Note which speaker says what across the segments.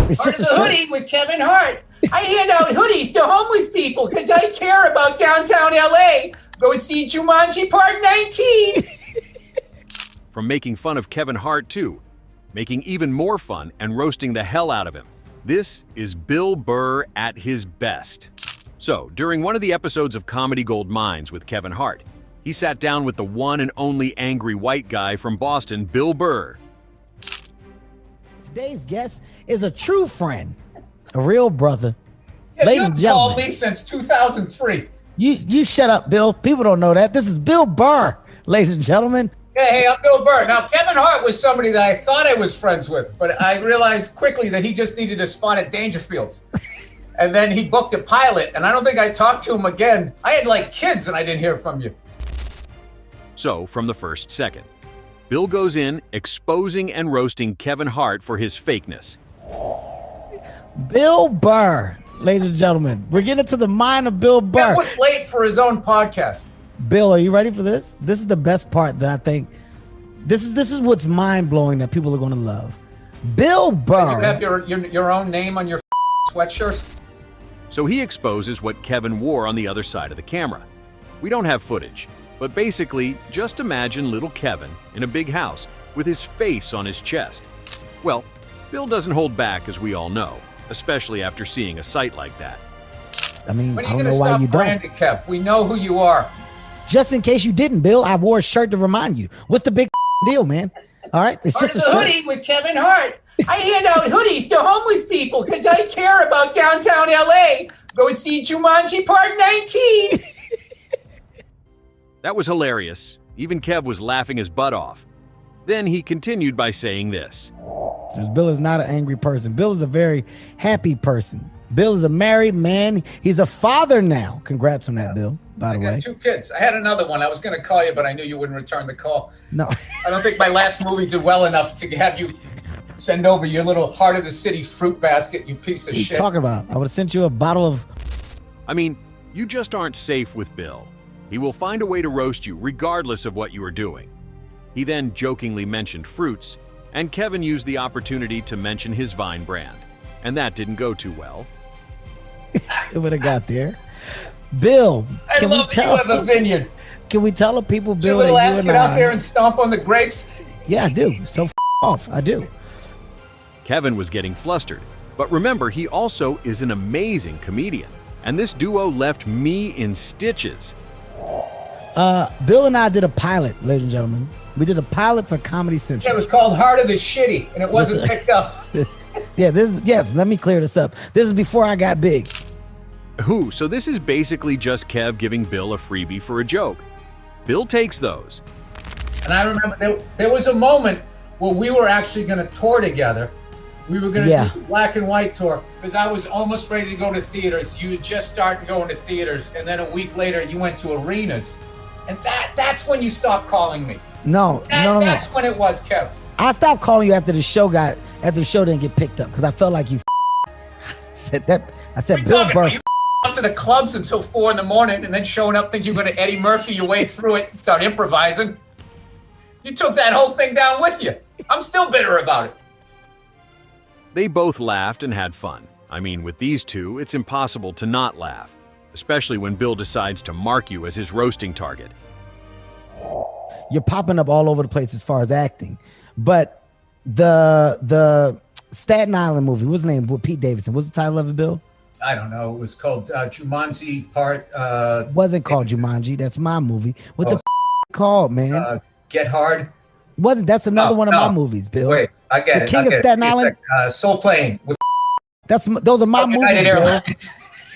Speaker 1: It's
Speaker 2: Part
Speaker 1: just
Speaker 2: of
Speaker 1: a
Speaker 2: the
Speaker 1: shirt.
Speaker 2: hoodie with Kevin Hart. I hand out hoodies to homeless people because I care about downtown LA. Go see Jumanji Part 19.
Speaker 3: From making fun of Kevin Hart to making even more fun and roasting the hell out of him. This is Bill Burr at his best. So, during one of the episodes of Comedy Gold Mines with Kevin Hart, he sat down with the one and only angry white guy from Boston, Bill Burr.
Speaker 1: Today's guest is a true friend, a real brother.
Speaker 2: Yeah,
Speaker 1: Ladies
Speaker 2: you've
Speaker 1: and gentlemen,
Speaker 2: called me since 2003.
Speaker 1: you shut up, Bill. People don't know that. This is Bill Burr, ladies and gentlemen.
Speaker 2: Hey, I'm Bill Burr. Now, Kevin Hart was somebody that I thought I was friends with, but I realized quickly that he just needed a spot at Dangerfields. And then he booked a pilot, and I don't think I talked to him again. I had like kids and I didn't hear from you.
Speaker 3: So, from the first second, Bill goes in exposing and roasting Kevin Hart for his fakeness.
Speaker 1: Bill Burr, ladies and gentlemen. We're getting to the mind of Bill Burr.
Speaker 2: That was late for his own podcast.
Speaker 1: Bill, are you ready for this? This is the best part that I think. This is what's mind-blowing that people are going to love. Bill Burr.
Speaker 2: You have your own name on your sweatshirt?
Speaker 3: So he exposes what Kevin wore on the other side of the camera. We don't have footage, but basically, just imagine little Kevin in a big house with his face on his chest. Well, Bill doesn't hold back, as we all know, especially after seeing a sight like that.
Speaker 1: I mean,
Speaker 2: When
Speaker 1: I
Speaker 2: are you
Speaker 1: don't
Speaker 2: going to
Speaker 1: know why
Speaker 2: stop
Speaker 1: you don't.
Speaker 2: branding, Kev? We know who you are.
Speaker 1: Just in case you didn't, Bill, I wore a shirt to remind you. What's the big deal, man? All right, it's
Speaker 2: Part
Speaker 1: just
Speaker 2: of
Speaker 1: a
Speaker 2: the
Speaker 1: shirt.
Speaker 2: hoodie with Kevin Hart. I hand out hoodies to homeless people because I care about downtown LA. Go see Jumanji Part 19.
Speaker 3: That was hilarious. Even Kev was laughing his butt off. Then he continued by saying this.
Speaker 1: Bill is not an angry person. Bill is a very happy person. Bill is a married man. He's a father now. Congrats on that, Bill, by the
Speaker 2: I got
Speaker 1: way.
Speaker 2: 2 kids. I had another one. I was going to call you, but I knew you wouldn't return the call.
Speaker 1: No.
Speaker 2: I don't think my last movie did well enough to have you send over your little heart of the city fruit basket, you piece of
Speaker 1: What are you
Speaker 2: shit.
Speaker 1: talking about? I would have sent you a bottle of...
Speaker 3: I mean, you just aren't safe with Bill. He will find a way to roast you regardless of what you are doing. He then jokingly mentioned fruits, and Kevin used the opportunity to mention his Vine brand. And that didn't go too well.
Speaker 1: It would have got there. Bill,
Speaker 2: I
Speaker 1: can we
Speaker 2: love that you
Speaker 1: tell...
Speaker 2: have a vineyard.
Speaker 1: Can we tell the people,
Speaker 2: Your
Speaker 1: Bill,
Speaker 2: little
Speaker 1: that
Speaker 2: ass
Speaker 1: you and
Speaker 2: get out
Speaker 1: I...
Speaker 2: there and stomp on the grapes.
Speaker 1: Yeah, I do. So off. I do.
Speaker 3: Kevin was getting flustered. But remember, he also is an amazing comedian. And this duo left me in stitches.
Speaker 1: Bill and I did a pilot, ladies and gentlemen. We did a pilot for Comedy Central.
Speaker 2: It was called Heart of the Shitty, and it wasn't picked up.
Speaker 1: Yeah, let me clear this up. This is before I got big.
Speaker 3: Ooh, so this is basically just Kev giving Bill a freebie for a joke. Bill takes those.
Speaker 2: And I remember there was a moment where we were actually going to tour together. We were going to do the black and white tour because I was almost ready to go to theaters. You had just started going to theaters, and then a week later you went to arenas. And that's when you stopped calling me.
Speaker 1: No.
Speaker 2: That's when it was, Kev.
Speaker 1: I stopped calling you after the show didn't get picked up because I felt like you I said Bill Burr.
Speaker 2: You out to the clubs until 4 a.m. and then showing up thinking you're going to Eddie Murphy your way through it and start improvising. You took that whole thing down with you. I'm still bitter about it.
Speaker 3: They both laughed and had fun. I mean, with these two, it's impossible to not laugh, especially when Bill decides to mark you as his roasting target.
Speaker 1: You're popping up all over the place as far as acting, but the Staten Island movie, what's the name? With Pete Davidson. What's the title of it, Bill?
Speaker 2: I don't know. It was called Jumanji Part.
Speaker 1: Wasn't called Jumanji. That's my movie. What the called, man?
Speaker 2: Get Hard.
Speaker 1: Wasn't. That's another one of my movies, Bill.
Speaker 2: Wait, I get
Speaker 1: the
Speaker 2: it.
Speaker 1: King of Staten Island.
Speaker 2: Soul Plane.
Speaker 1: Those are my movies, Bill.
Speaker 2: Airlines.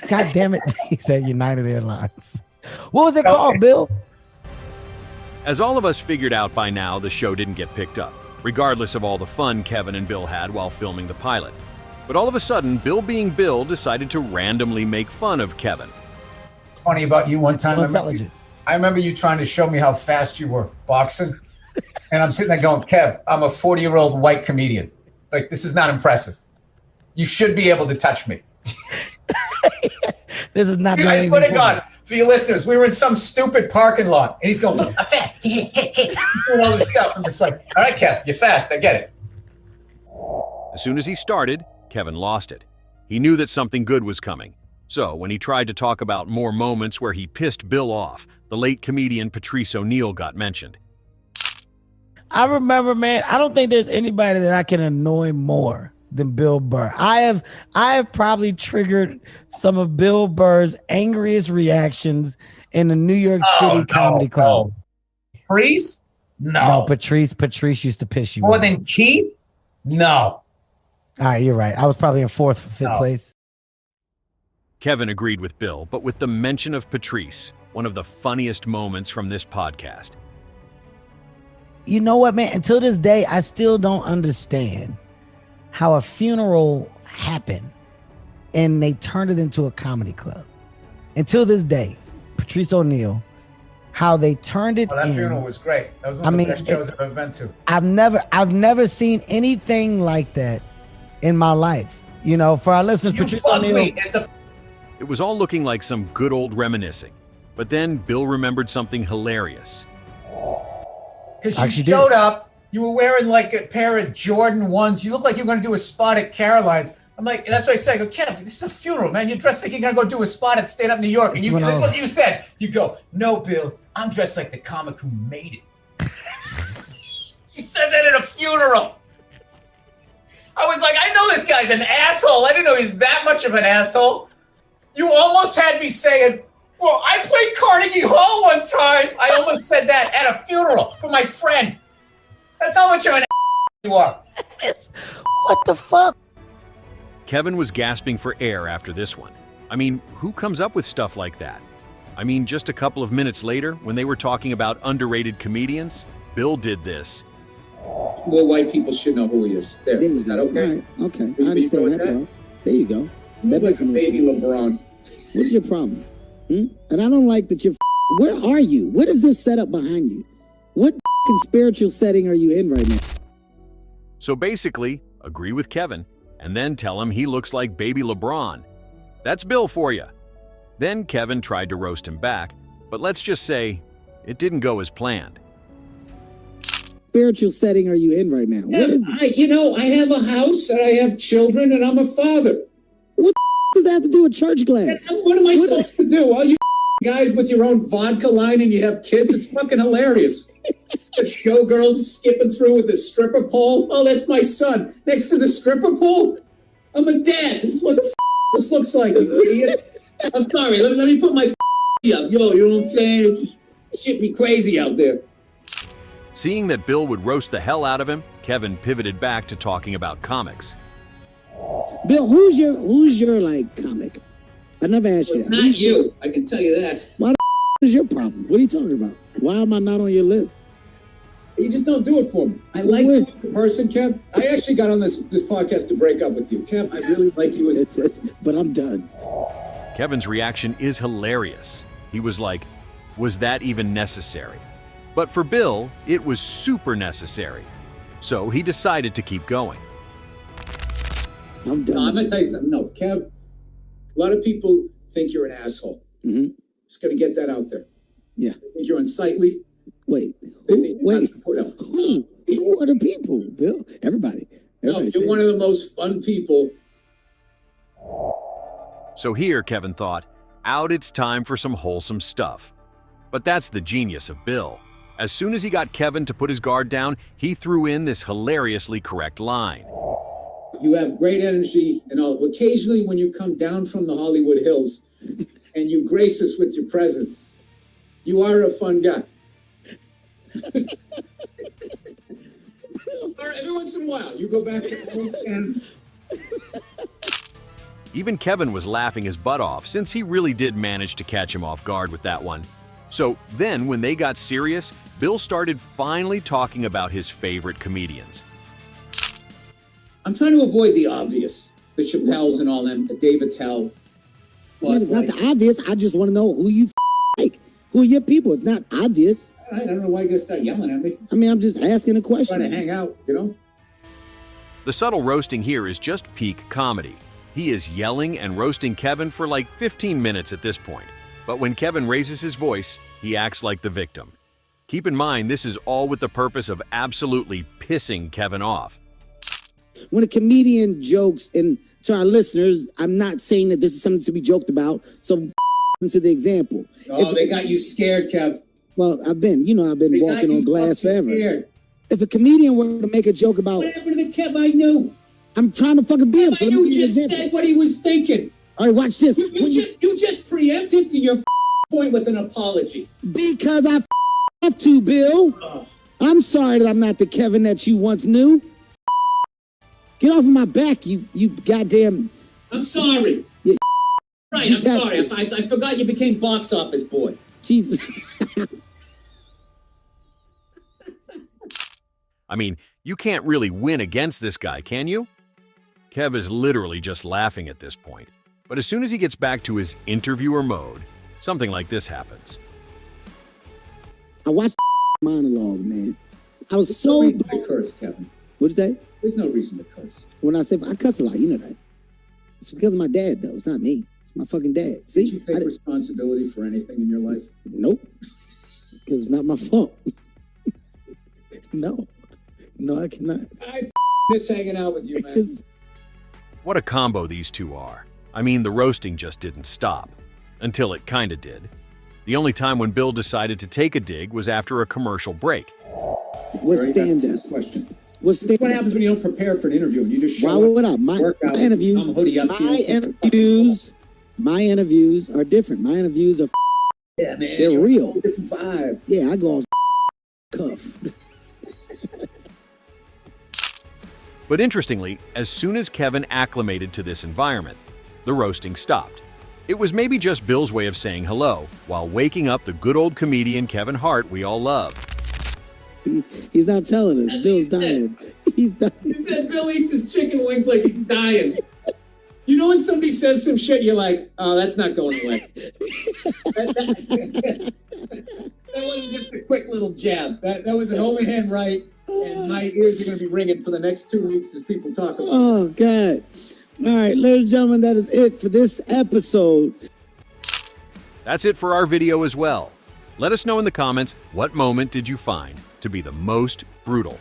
Speaker 1: God damn it! He said United Airlines. What was it called, Bill?
Speaker 3: As all of us figured out by now, the show didn't get picked up, regardless of all the fun Kevin and Bill had while filming the pilot. But all of a sudden, Bill being Bill decided to randomly make fun of Kevin.
Speaker 2: Funny about you one time.
Speaker 1: Intelligence.
Speaker 2: I remember you trying to show me how fast you were boxing. And I'm sitting there going, Kev, I'm a 40-year-old white comedian. Like, this is not impressive. You should be able to touch me.
Speaker 1: This is not.
Speaker 2: I swear to God, for your listeners, we were in some stupid parking lot, and he's going, look, I'm fast. Doing all this stuff. I'm just like, all right, Kev, you're fast. I get it.
Speaker 3: As soon as he started, Kevin lost it. He knew that something good was coming. So when he tried to talk about more moments where he pissed Bill off, the late comedian Patrice O'Neal got mentioned.
Speaker 1: I remember, man, I don't think there's anybody that I can annoy more than Bill Burr. I have probably triggered some of Bill Burr's angriest reactions in the New York City comedy clubs.
Speaker 2: Patrice? No.
Speaker 1: No, Patrice used to piss you
Speaker 2: More
Speaker 1: off.
Speaker 2: than Keith? No.
Speaker 1: All right, you're right. I was probably in fourth or fifth place.
Speaker 3: Kevin agreed with Bill, but with the mention of Patrice, one of the funniest moments from this podcast.
Speaker 1: You know what, man? Until this day, I still don't understand how a funeral happened and they turned it into a comedy club. Until this day, Patrice O'Neal, how they turned it
Speaker 2: That
Speaker 1: in.
Speaker 2: funeral was great. That was one of the best shows I've ever been to.
Speaker 1: I've never seen anything like that in my life. You know, for our listeners, Patrice O'Neal.
Speaker 3: It was all looking like some good old reminiscing. But then Bill remembered something hilarious.
Speaker 2: Because you showed up, you were wearing like a pair of Jordan 1s. You looked like you were going to do a spot at Caroline's. I'm like, that's what I said. I go, Kev, this is a funeral, man. You're dressed like you're going to go do a spot at Stand Up New York. And this is what you said. You go, no, Bill, I'm dressed like the comic who made it. You said that at a funeral. I was like, I know this guy's an asshole. I didn't know he's that much of an asshole. You almost had me saying, well, I played Carnegie Hall one time. I almost said that at a funeral for my friend. That's how much of an you are.
Speaker 1: What the fuck?
Speaker 3: Kevin was gasping for air after this one. I mean, who comes up with stuff like that? I mean, just a couple of minutes later, when they were talking about underrated comedians, Bill did this.
Speaker 2: More white people should know who he is. There. Is that okay?
Speaker 4: Right. Okay. I understand that, bro. There you go. That makes more
Speaker 2: baby
Speaker 4: sense.
Speaker 2: LeBron.
Speaker 4: What's your problem? And I don't like that you're. Where are you? What is this setup behind you? What spiritual setting are you in right now?
Speaker 3: So basically, agree with Kevin, and then tell him he looks like baby LeBron. That's Bill for you. Then Kevin tried to roast him back, but let's just say it didn't go as planned.
Speaker 4: Spiritual setting are you in right now?
Speaker 2: Yeah, I have a house and I have children and I'm a father.
Speaker 4: What does that have to do with church glass?
Speaker 2: What am I supposed to do? All you guys with your own vodka line and you have kids, it's fucking hilarious. The showgirls skipping through with the stripper pole. Oh, that's my son. Next to the stripper pole, I'm a dad. This is what the this looks like, you idiot. I'm sorry. Let me put my up. Yo, you know what I'm saying? It's just shit me crazy out there.
Speaker 3: Seeing that Bill would roast the hell out of him, Kevin pivoted back to talking about comics.
Speaker 4: Bill, who's your like comic? I never asked you that.
Speaker 2: Not you. I can tell you that.
Speaker 4: Why the is your problem? What are you talking about? Why am I not on your list?
Speaker 2: You just don't do it for me. I like you as a person, Kev. I actually got on this podcast to break up with you. Kev, I really like you as a person.
Speaker 4: But I'm done.
Speaker 3: Kevin's reaction is hilarious. He was like, was that even necessary? But for Bill, it was super necessary. So he decided to keep going.
Speaker 4: I'm done.
Speaker 2: No, I'm going to tell you something. No, Kev, a lot of people think you're an asshole.
Speaker 4: Mm-hmm.
Speaker 2: Just going to get that out there.
Speaker 4: Yeah.
Speaker 2: They think you're unsightly.
Speaker 4: Wait. Who are the people, Bill? Everybody
Speaker 2: no, you're one of the most fun people.
Speaker 3: So here, Kevin thought, out it's time for some wholesome stuff. But that's the genius of Bill. As soon as he got Kevin to put his guard down, he threw in this hilariously correct line.
Speaker 2: You have great energy and all. Occasionally when you come down from the Hollywood Hills and you grace us with your presence, you are a fun guy. Every once in a while, you go back to home and...
Speaker 3: Even Kevin was laughing his butt off since he really did manage to catch him off guard with that one. So then when they got serious, Bill started finally talking about his favorite comedians.
Speaker 2: I'm trying to avoid the obvious, the Chappelles and all them, the Dave Attell.
Speaker 4: Man, it's not the obvious. I just want to know who you like. Who are your people? It's not obvious.
Speaker 2: I don't know why you're going to start yelling at me.
Speaker 4: I mean, I'm just asking a question.
Speaker 2: Trying to hang out, you know?
Speaker 3: The subtle roasting here is just peak comedy. He is yelling and roasting Kevin for like 15 minutes at this point. But when Kevin raises his voice, he acts like the victim. Keep in mind, this is all with the purpose of absolutely pissing Kevin off.
Speaker 4: When a comedian jokes and to our listeners, I'm not saying that this is something to be joked about. So into the example.
Speaker 2: Oh, they got you scared, Kev.
Speaker 4: Well, I've been
Speaker 2: They
Speaker 4: walking on glass forever.
Speaker 2: Scared.
Speaker 4: If a comedian were to make a joke about,
Speaker 2: What happened to the Kev I knew?
Speaker 4: I'm trying to fucking be him. So
Speaker 2: I
Speaker 4: let me
Speaker 2: knew
Speaker 4: give you an
Speaker 2: just
Speaker 4: example.
Speaker 2: said what he was thinking.
Speaker 4: All right, watch this.
Speaker 2: You just preempted your point with an apology.
Speaker 4: Because I have to, Bill.
Speaker 2: Oh.
Speaker 4: I'm sorry that I'm not the Kevin that you once knew. Get off of my back, you goddamn.
Speaker 2: I'm sorry.
Speaker 4: Yeah.
Speaker 2: Right, I'm sorry. I forgot you became box office boy.
Speaker 4: Jesus.
Speaker 3: I mean, you can't really win against this guy, can you? Kev is literally just laughing at this point. But as soon as he gets back to his interviewer mode, something like this happens.
Speaker 4: I watched monologue, man. I was
Speaker 2: There's
Speaker 4: so
Speaker 2: no reason to curse, Kevin.
Speaker 4: What'd you say?
Speaker 2: There's no reason to curse.
Speaker 4: When I say I cuss a lot, you know that. It's because of my dad, though. It's not me. It's my fucking dad. See?
Speaker 2: Did you take responsibility for anything in your life?
Speaker 4: Nope. Because it's not my fault. No, I cannot.
Speaker 2: I miss hanging out with you, man.
Speaker 3: What a combo these two are. I mean, the roasting just didn't stop. Until it kinda did. The only time when Bill decided to take a dig was after a commercial break.
Speaker 4: What stand-up?
Speaker 2: Question.
Speaker 4: What
Speaker 2: happens when you don't prepare for an interview and you just show
Speaker 4: Why
Speaker 2: up?
Speaker 4: would I? My interviews are different. My interviews are
Speaker 2: yeah, man,
Speaker 4: they're real.
Speaker 2: Different vibe.
Speaker 4: Yeah, I go off cuff.
Speaker 3: But interestingly, as soon as Kevin acclimated to this environment, the roasting stopped. It was maybe just Bill's way of saying hello while waking up the good old comedian Kevin Hart we all love.
Speaker 4: He's not telling us. Bill's dying. He's dying.
Speaker 2: He said Bill eats his chicken wings like he's dying. You know when somebody says some shit, you're like, oh, that's not going away. That wasn't just a quick little jab. That was an overhand right, and my ears are going to be ringing for the next 2 weeks as people talk about it.
Speaker 4: Oh, God. All right, ladies and gentlemen, that is it for this episode.
Speaker 3: That's it for our video as well. Let us know in the comments, what moment did you find to be the most brutal?